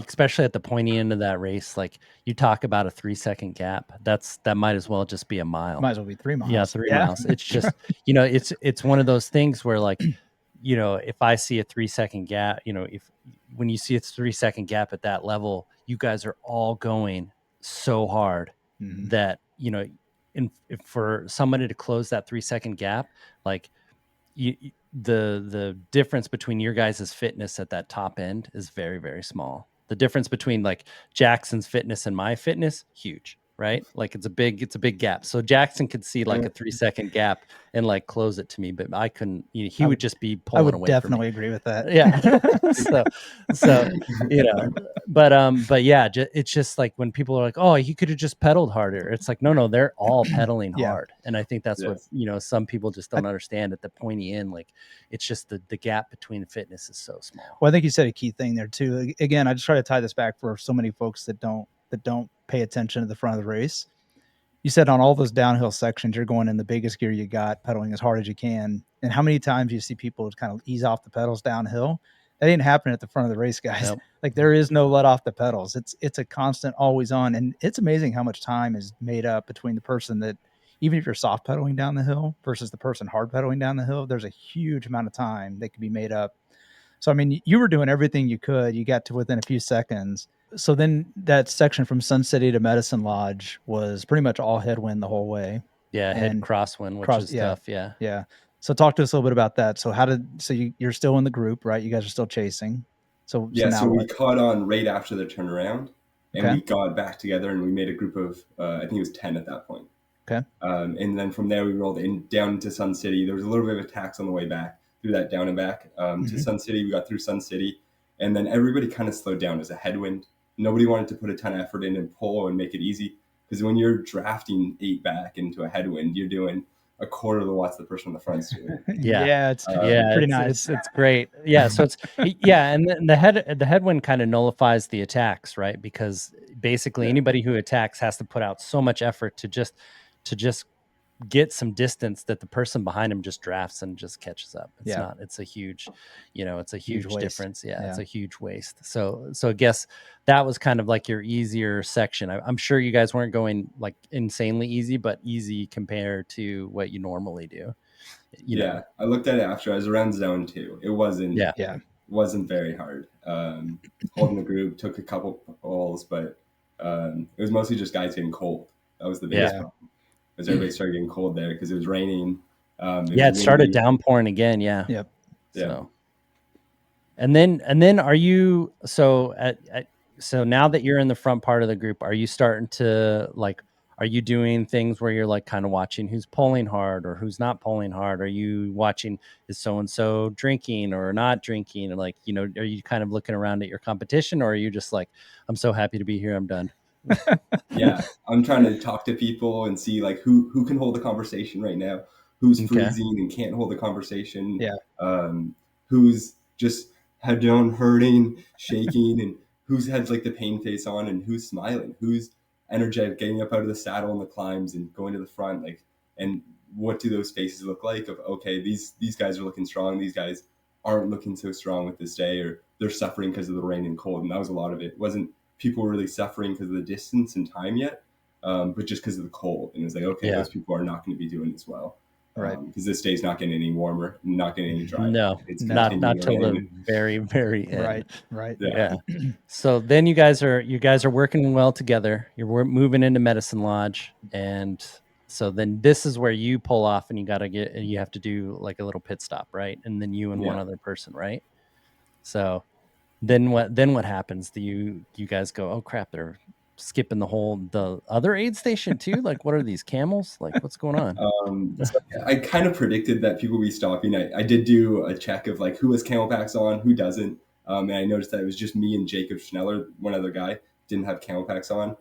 Speaker 1: especially at the pointy end of that race. Like, you talk about a 3-second gap, that might as well just be a mile.
Speaker 2: Might as well be 3 miles.
Speaker 1: Yeah, 3 miles. It's just, it's one of those things where, like, if I see a 3-second gap, when you see a 3-second gap at that level, you guys are all going so hard that, if for somebody to close that 3-second gap, like, the difference between your guys' fitness at that top end is very, very small. The difference between, like, Jackson's fitness and my fitness, huge, right? Like, it's a big gap. So Jackson could see like a 3-second gap and like close it to me, but I couldn't. He would just be pulling away.
Speaker 2: I would definitely agree with that.
Speaker 1: Yeah. But yeah, it's just like when people are like, "Oh, he could have just pedaled harder." It's like, no, they're all pedaling hard, and I think that's what some people just don't understand at the pointy end. Like, it's just the gap between fitness is so small.
Speaker 2: Well, I think you said a key thing there too. Again, I just try to tie this back for so many folks that don't pay attention to the front of the race. You said on all those downhill sections, you're going in the biggest gear you got, pedaling as hard as you can. And how many times you see people kind of ease off the pedals downhill? That ain't happening at the front of the race, guys. Nope. Like, there is no let off the pedals. It's a constant, always on. And it's amazing how much time is made up between the person that, even if you're soft pedaling down the hill versus the person hard pedaling down the hill, there's a huge amount of time that can be made up. So, I mean, you were doing everything you could. You got to within a few seconds. So then that section from Sun City to Medicine Lodge was pretty much all headwind the whole way.
Speaker 1: Yeah, head crosswind, which is tough. Yeah.
Speaker 2: Yeah. So talk to us a little bit about that. So you're still in the group, right? You guys are still chasing. So
Speaker 4: we caught on right after the turnaround, and we got back together, and we made a group of I think it was 10 at that point.
Speaker 2: Okay.
Speaker 4: And then from there we rolled down into Sun City. There was a little bit of attacks on the way back through that down and back to Sun City. We got through Sun City, and then everybody kind of slowed down as a headwind. Nobody wanted to put a ton of effort in and pull and make it easy, because when you're drafting 8 back into a headwind, you're doing a quarter of the watts the person on the front's doing.
Speaker 2: It's pretty nice.
Speaker 1: It's great. Yeah, so it's and the headwind kind of nullifies the attacks, right? Because basically anybody who attacks has to put out so much effort to just get some distance that the person behind him just drafts and just catches up. It's a huge, it's a huge difference. It's a huge waste. So I guess that was kind of like your easier section. I'm sure you guys weren't going like insanely easy, but easy compared to what you normally do.
Speaker 4: Yeah. I looked at it after. I was around zone 2. It wasn't, wasn't very hard. Holding the group, took a couple holes, but it was mostly just guys getting cold. That was the biggest problem. As everybody started getting cold there because it was raining.
Speaker 1: It started downpouring again. Yeah.
Speaker 2: Yep.
Speaker 1: So, and then are you, so now that you're in the front part of the group, are you starting to are you doing things where you're like kind of watching who's pulling hard or who's not pulling hard? Are you watching, is so-and-so drinking or not drinking? And are you kind of looking around at your competition, or are you just like, I'm so happy to be here, I'm done?
Speaker 4: Yeah, I'm trying to talk to people and see like who can hold the conversation right now, who's freezing and can't hold the conversation, who's just head down, hurting, shaking, and who's had like the pain face on, and who's smiling, who's energetic, getting up out of the saddle in the climbs and going to the front, like, and what do those faces look like of, okay, these guys are looking strong, these guys aren't looking so strong with this day, or they're suffering because of the rain and cold. And that was a lot of it. It wasn't people were really suffering because of the distance and time yet, but just because of the cold. And it was like, okay, those people are not going to be doing as well.
Speaker 2: Right.
Speaker 4: Because this day's not getting any warmer, not getting any drier.
Speaker 1: No, it's not till the very, very end.
Speaker 2: Right.
Speaker 1: Yeah. So then you guys are working well together. You're moving into Medicine Lodge, and So then this is where you pull off and you have to do like a little pit stop, right? And then you and one other person, right? So then what happens? Do you guys go, oh crap, they're skipping the other aid station too? Like, what are these camels? Like, what's going on?
Speaker 4: So I kind of predicted that people would be stopping. I did do a check of like who has camel packs on, who doesn't. And I noticed that it was just me and Jacob Schneller, one other guy, didn't have camel packs on.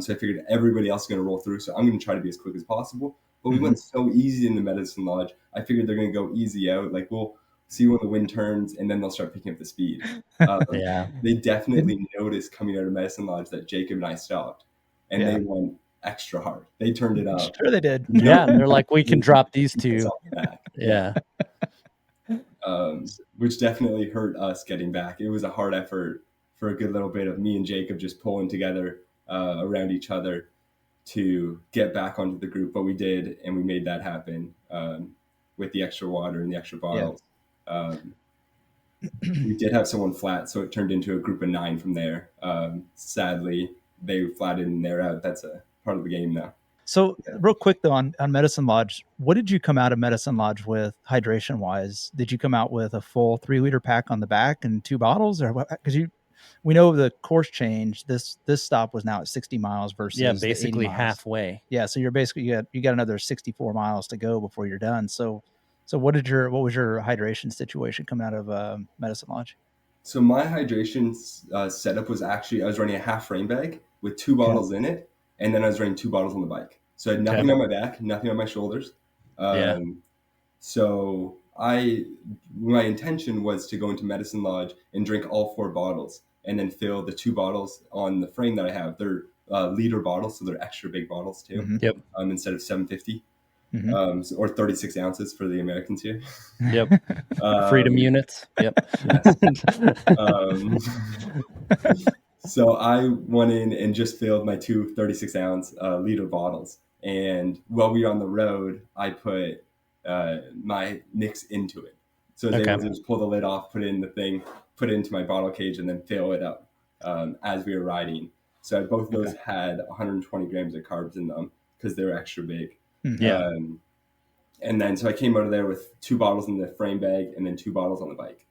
Speaker 4: So I figured everybody else is going to roll through. So I'm going to try to be as quick as possible. But we went so easy in the Medicine Lodge. I figured they're going to go easy out. Like, we'll see when the wind turns, and then they'll start picking up the speed. They definitely noticed coming out of Medicine Lodge that Jacob and I stopped. And they went extra hard. They turned it up.
Speaker 2: Sure they did.
Speaker 1: Yeah, they're like, we can drop these two. Yeah.
Speaker 4: Which definitely hurt us getting back. It was a hard effort for a good little bit of me and Jacob just pulling together around each other to get back onto the group, but we did, and we made that happen with the extra water and the extra bottles. We did have someone flat, so it turned into a group of 9 from there. Sadly, they flatted and they're out. That's a part of the game now.
Speaker 2: So real quick though, on Medicine Lodge, what did you come out of Medicine Lodge with hydration wise? Did you come out with a full 3-liter pack on the back and 2 bottles, or what? Because we know the course change. This stop was now at 60 miles versus
Speaker 1: basically
Speaker 2: 80 miles.
Speaker 1: Halfway.
Speaker 2: Yeah, so you're basically you got another 64 miles to go before you're done. So what was your hydration situation coming out of Medicine Lodge?
Speaker 4: So my hydration setup was actually, I was running a half frame bag with 2 bottles in it, and then I was running 2 bottles on the bike. So I had nothing on my back, nothing on my shoulders. So my intention was to go into Medicine Lodge and drink all 4 bottles, and then fill the 2 bottles on the frame that I have. They're liter bottles, so they're extra big bottles too. Instead of 750. Or 36 ounces for the Americans here.
Speaker 1: Freedom units.
Speaker 4: So I went in and just filled my 2 36-ounce liter bottles. And while we were on the road, I put my mix into it. So I was able to just pull the lid off, put it in the thing, put it into my bottle cage, and then fill it up as we were riding. So both of those had 120 grams of carbs in them because they were extra big. And then so I came out of there with 2 bottles in the frame bag and then 2 bottles on the bike.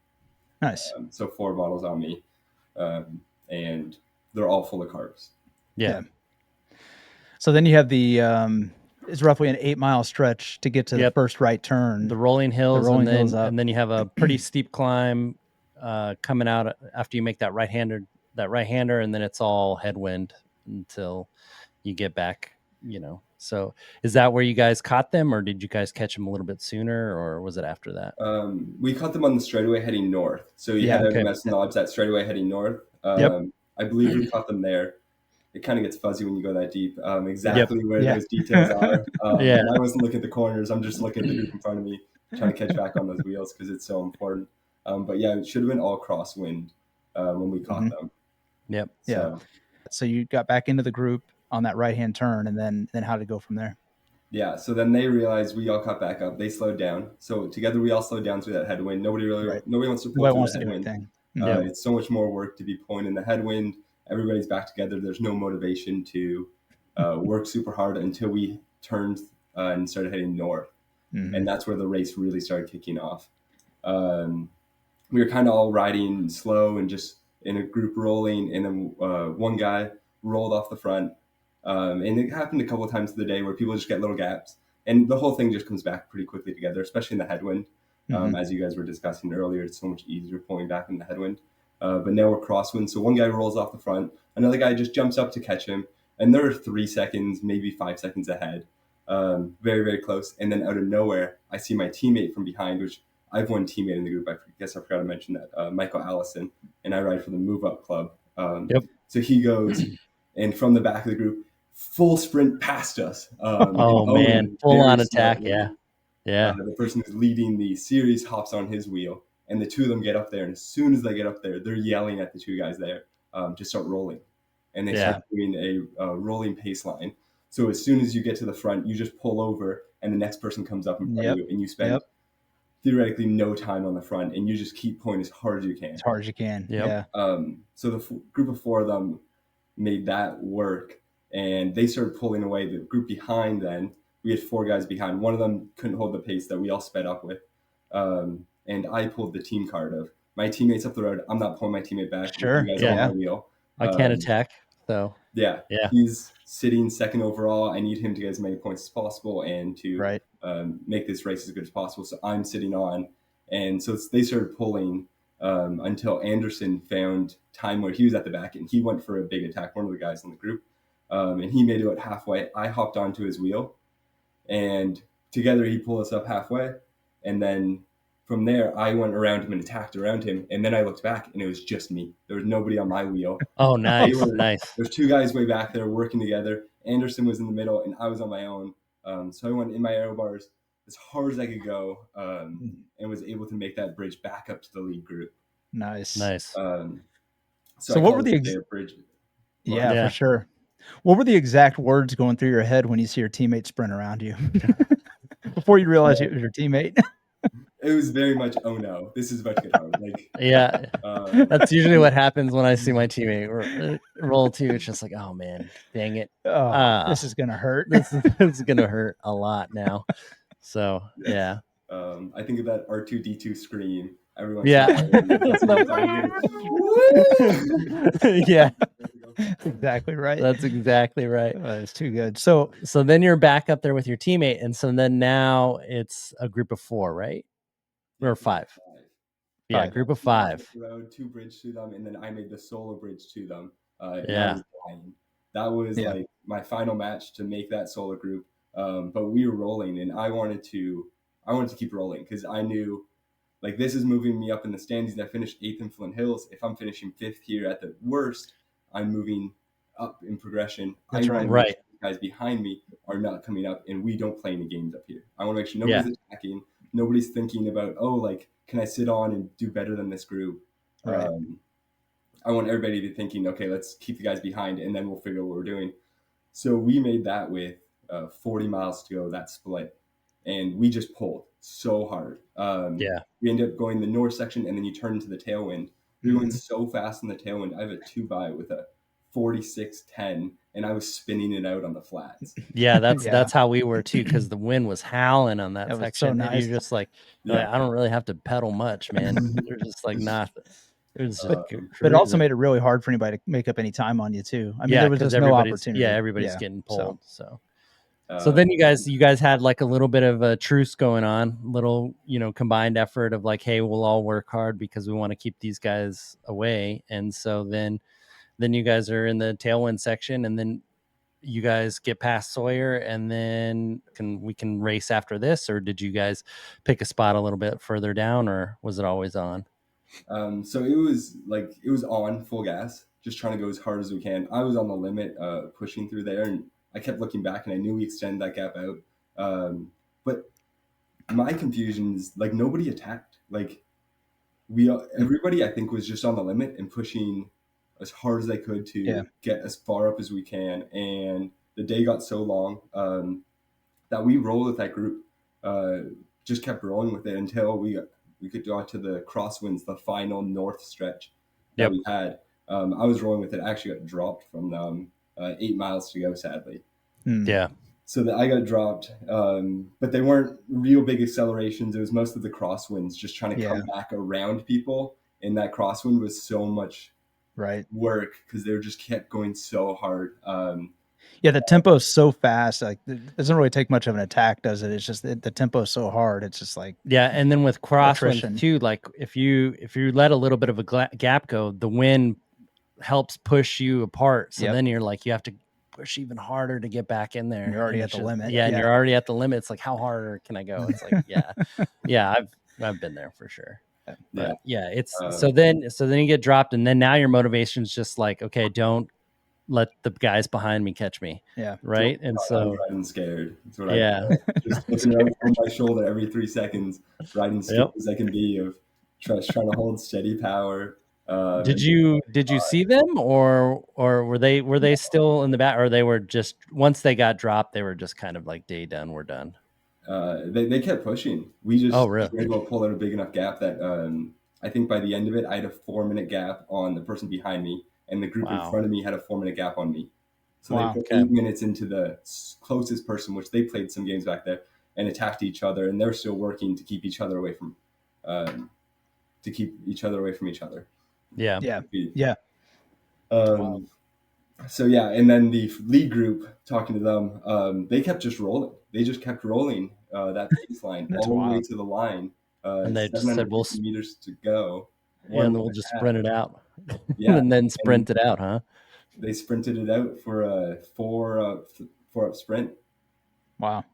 Speaker 2: Nice.
Speaker 4: So 4 bottles on me. And they're all full of carbs.
Speaker 2: So then you have the it's roughly an 8-mile stretch to get to the first right turn,
Speaker 1: the rolling hills, and then you have a pretty steep climb coming out after you make that right hander, and then it's all headwind until you get back. So is that where you guys caught them, or did you guys catch them a little bit sooner, or was it after that?
Speaker 4: We caught them on the straightaway heading north. So you had Medicine Lodge, that straightaway heading north. I believe we caught them there. It kind of gets fuzzy when you go that deep. Exactly where those details are. And I wasn't looking at the corners. I'm just looking at the group in front of me, trying to catch back on those wheels because it's so important. But yeah, it should have been all crosswind when we caught them.
Speaker 2: So you got back into the group on that right-hand turn, and then how to go from there?
Speaker 4: Yeah, so then they realized we all caught back up. They slowed down. So together we all slowed down through that headwind. Nobody wants to pull through the headwind. It's so much more work to be pulling in the headwind. Everybody's back together. There's no motivation to work super hard until we turned and started heading north. And that's where the race really started kicking off. We were kind of all riding slow and just in a group rolling, and then one guy rolled off the front. And it happened a couple of times of the day where people just get little gaps, and the whole thing just comes back pretty quickly together, especially in the headwind. As you guys were discussing earlier, it's so much easier pulling back in the headwind. But now we're crosswind. So one guy rolls off the front, another guy just jumps up to catch him, and they're 3 seconds, maybe 5 seconds ahead. Very, very close. And then out of nowhere, I see my teammate from behind, which I have one teammate in the group. I guess I forgot to mention that, Michael Allison, and I ride for the Move Up Club. So he goes, and from the back of the group, full sprint past us.
Speaker 1: Man, full on attack.
Speaker 4: The person who's leading the series hops on his wheel, and the 2 of them get up there. And as soon as they get up there, they're yelling at the 2 guys there to start rolling. And they start doing a rolling pace line. So as soon as you get to the front, you just pull over, and the next person comes up in front of you, and you spend theoretically no time on the front, and you just keep pulling as hard as you can.
Speaker 2: As hard as you can.
Speaker 4: So the group of 4 of them made that work, and they started pulling away. The group behind then, we had 4 guys behind. One of them couldn't hold the pace that we all sped up with. And I pulled the team card of my teammates up the road. I'm not pulling my teammate back.
Speaker 2: Sure.
Speaker 4: With you guys on my wheel.
Speaker 1: I can't attack. So
Speaker 4: yeah, he's sitting second overall. I need him to get as many points as possible and to make this race as good as possible. So I'm sitting on, and so they started pulling until Anderson found time where he was at the back and he went for a big attack. One of the guys in the group, and he made it halfway. I hopped onto his wheel, and together he pulled us up halfway, and then from there, I went around him and attacked around him, and then I looked back, and it was just me. There was nobody on my wheel.
Speaker 1: Oh, nice, nice.
Speaker 4: There's 2 guys way back there working together. Anderson was in the middle, and I was on my own. So I went in my aero bars as hard as I could go, and was able to make that bridge back up to the lead group.
Speaker 2: Nice.
Speaker 4: So
Speaker 2: what were the
Speaker 4: bridge?
Speaker 2: For sure. What were the exact words going through your head when you see your teammate sprint around you before you realized it was your teammate?
Speaker 4: It was very much, oh no, this is about to get hard.
Speaker 1: That's usually what happens when I see my teammate roll too. It's just like, oh man, dang it.
Speaker 2: This is gonna hurt.
Speaker 1: This is gonna hurt a lot now. So yeah.
Speaker 4: I think of that R2D2 scream. Everyone.
Speaker 1: Yeah. Yeah.
Speaker 2: That's exactly right.
Speaker 1: That's exactly right.
Speaker 2: It's too good. So
Speaker 1: then you're back up there with your teammate, and so then now it's a group of 4, right? Or 5. Yeah, group of 5.
Speaker 4: Road 2 bridge to them, and then I made the solo bridge to them. That was like my final match to make that solo group. But we were rolling, and I wanted to keep rolling because I knew like this is moving me up in the standings. I finished 8th in Flint Hills. If I'm finishing 5th here at the worst, I'm moving up in progression.
Speaker 2: That's
Speaker 4: right. Guys behind me are not coming up, and we don't play any games up here. I want to make sure nobody's attacking. Nobody's thinking about, can I sit on and do better than this group?
Speaker 2: Right.
Speaker 4: I want everybody to be thinking, okay, let's keep the guys behind, and then we'll figure out what we're doing. So we made that with 40 miles to go, that split, and we just pulled so hard. We ended up going the north section, and then you turn into the tailwind. We went so fast in the tailwind. I have a 2x with a 46.10, and I was spinning it out on the flats.
Speaker 1: Yeah, that's how we were too, because the wind was howling on that section.
Speaker 2: So nice.
Speaker 1: And you're just like, I don't really have to pedal much, man. They're just like nothing.
Speaker 2: But it also made it really hard for anybody to make up any time on you too. I mean, there was just no opportunity.
Speaker 1: Yeah, everybody's getting pulled. So then you guys had like a little bit of a truce going on, little, combined effort of like, hey, we'll all work hard because we want to keep these guys away. And so then you guys are in the tailwind section, and then you guys get past Sawyer, and then we can race after this, or did you guys pick a spot a little bit further down, or was it always on?
Speaker 4: So it was on full gas, just trying to go as hard as we can. I was on the limit, pushing through there, and I kept looking back, and I knew we extended that gap out. But my confusion is like nobody attacked. Like everybody I think was just on the limit and pushing as hard as they could to get as far up as we can. And the day got so long that we rolled with that group, just kept rolling with it until we could go out to the crosswinds, the final north stretch that we had. I was rolling with it. I actually got dropped from them 8 miles to go, sadly.
Speaker 1: Yeah.
Speaker 4: So I got dropped, but they weren't real big accelerations. It was most of the crosswinds, just trying to come back around people. And that crosswind was so much work because they just kept going so hard.
Speaker 2: The tempo is so fast. Like it doesn't really take much of an attack, does it? It's just the tempo is so hard. It's just like
Speaker 1: and then with crosswind too, like if you let a little bit of a gap go, the wind helps push you apart. So then you're like you have to push even harder to get back in there.
Speaker 2: You're already at the limit.
Speaker 1: And you're already at the limit. It's like how harder can I go? It's like I've been there for sure. But it's so then you get dropped, and then now your motivation's just like, okay, don't let the guys behind me catch me. Right. And so
Speaker 4: I'm scared. That's what just looking over my shoulder every 3 seconds, riding scared as I can be of trying to hold steady power.
Speaker 1: Did you see them, or were they still in the back, or they were just once they got dropped, they were just kind of like day done, we're done?
Speaker 4: They kept pushing. We just
Speaker 1: really?
Speaker 4: were able to pull out a big enough gap that I think by the end of it, I had a 4-minute gap on the person behind me, and the group in front of me had a 4-minute gap on me. So they put 8 minutes into the closest person, which they played some games back there, and attacked each other, and they're still working to keep each other away from each other.
Speaker 2: Yeah.
Speaker 4: Wow. So yeah, and then the lead group, talking to them, they kept just rolling. They just kept rolling that pace line all the way to the line.
Speaker 1: And they just said,
Speaker 4: meters to go.
Speaker 1: And we'll just sprint it out.
Speaker 4: Yeah.
Speaker 1: And then sprint it out, huh?
Speaker 4: They sprinted it out for a 4-up sprint.
Speaker 2: Wow.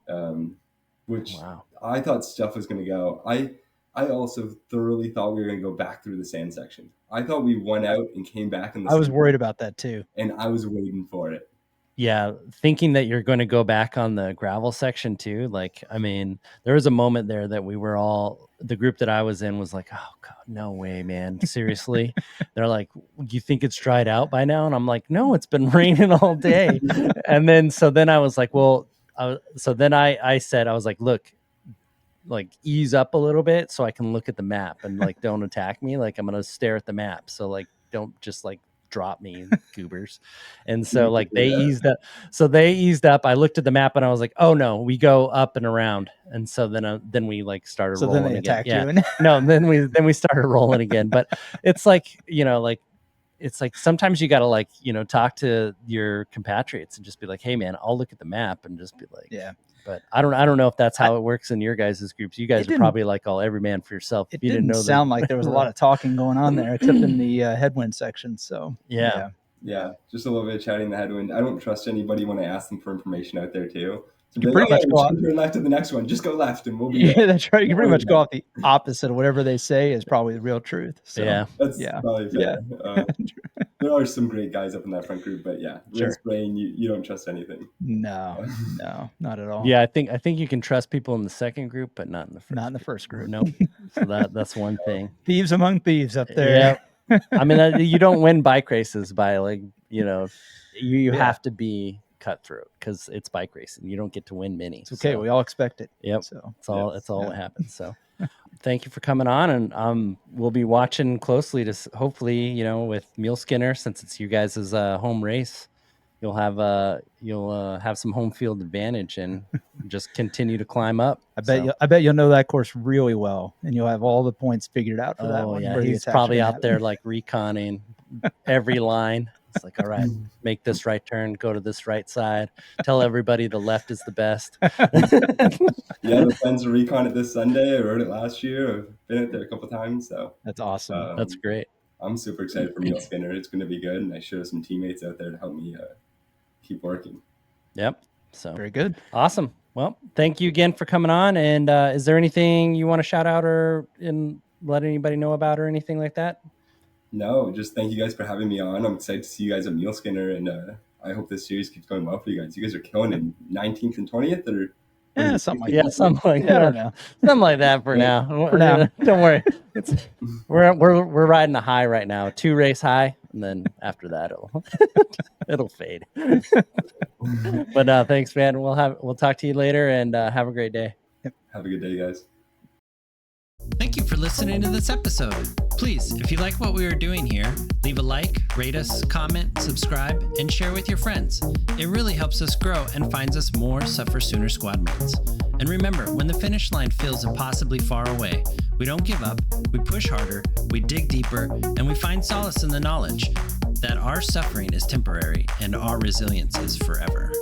Speaker 4: Which I thought stuff was going to go. I also thoroughly thought we were going to go back through the sand section. I thought we went out and came back in the
Speaker 2: I was worried about that too.
Speaker 4: And I was waiting for it.
Speaker 1: Yeah, thinking that you're going to go back on the gravel section too. Like, I mean, there was a moment there that we were all, the group that I was in was like, oh God, no way, man. Seriously. They're like, you think it's dried out by now? And I'm like, no, it's been raining all day. And then, so then I was like, well, so then I said, I was like, look, like ease up a little bit so I can look at the map and like, don't attack me. Like I'm going to stare at the map. So like, don't just like drop me, goobers. And so like they eased up. So they eased up. I looked at the map and I was like, oh no, we go up and around. And so then we like started rolling
Speaker 2: then they
Speaker 1: again.
Speaker 2: attacked
Speaker 1: Yeah.
Speaker 2: you.
Speaker 1: No, then we started rolling again. But it's like, you know, like, it's like sometimes you got to like, you know, talk to your compatriots and just be like, hey man, I'll look at the map and just be like,
Speaker 2: yeah.
Speaker 1: But I don't know if that's how it works in your guys' groups. You guys are probably like all every man for yourself.
Speaker 2: It didn't sound like there was a lot of talking going on there, except in the headwind section. So
Speaker 1: yeah,
Speaker 4: just a little bit of chatting in the headwind. I don't trust anybody when I ask them for information out there too. So
Speaker 2: you pretty much go off
Speaker 4: left to the next one. Just go left, and we'll be.
Speaker 2: Yeah, that's right. You pretty much go off the opposite of whatever they say is probably the real truth. So,
Speaker 4: that's probably fair. There are some great guys up in that front group, but wind spraying, you don't trust anything.
Speaker 2: No, not at all.
Speaker 1: Yeah, I think you can trust people in the second group, but not in the first.
Speaker 2: Not in the first group.
Speaker 1: No. So that's one thing.
Speaker 2: Thieves among thieves up there.
Speaker 1: Yeah. I mean, you don't win bike races by like, you know, you have to be cutthroat because it's bike racing. You don't get to win many.
Speaker 2: It's okay. So, we all expect it.
Speaker 1: Yep. So it's all what happens. So thank you for coming on, and we'll be watching closely to hopefully, you know, with Mule Skinner, since it's you guys' home race, you'll have some home field advantage and just continue to climb up.
Speaker 2: I bet you'll know that course really well, and you'll have all the points figured out for that one.
Speaker 1: Yeah, he's probably out there like reconning every line. It's like, all right, make this right turn, go to this right side, tell everybody the left is the best.
Speaker 4: The plans to recon it this Sunday. I rode it last year. I've been out there a couple of times. So
Speaker 2: that's awesome.
Speaker 1: That's great.
Speaker 4: I'm super excited for Mule Skinner. It's going to be good. And I should have some teammates out there to help me keep working.
Speaker 1: Yep. So
Speaker 2: very good.
Speaker 1: Awesome. Well, thank you again for coming on. And is there anything you want to shout out or let anybody know about or anything like that?
Speaker 4: No, just thank you guys for having me on. I'm excited to see you guys at Mule Skinner, and I hope this series keeps going well for you guys. You guys are killing it. 19th and 20th, or
Speaker 2: something like that.
Speaker 1: Something like that.
Speaker 2: I don't know.
Speaker 1: Something like that for now.
Speaker 2: For now,
Speaker 1: don't worry. We're riding a high right now, 2-race high, and then after that it'll fade. But thanks, man. We'll talk to you later, and have a great day.
Speaker 4: Yep. Have a good day, guys.
Speaker 5: Thank you for listening to this episode. Please, if you like what we are doing here, leave a like, rate us, comment, subscribe, and share with your friends. It really helps us grow and finds us more SufferSooner squad mates. And remember, when the finish line feels impossibly far away, we don't give up, we push harder, we dig deeper, and we find solace in the knowledge that our suffering is temporary and our resilience is forever.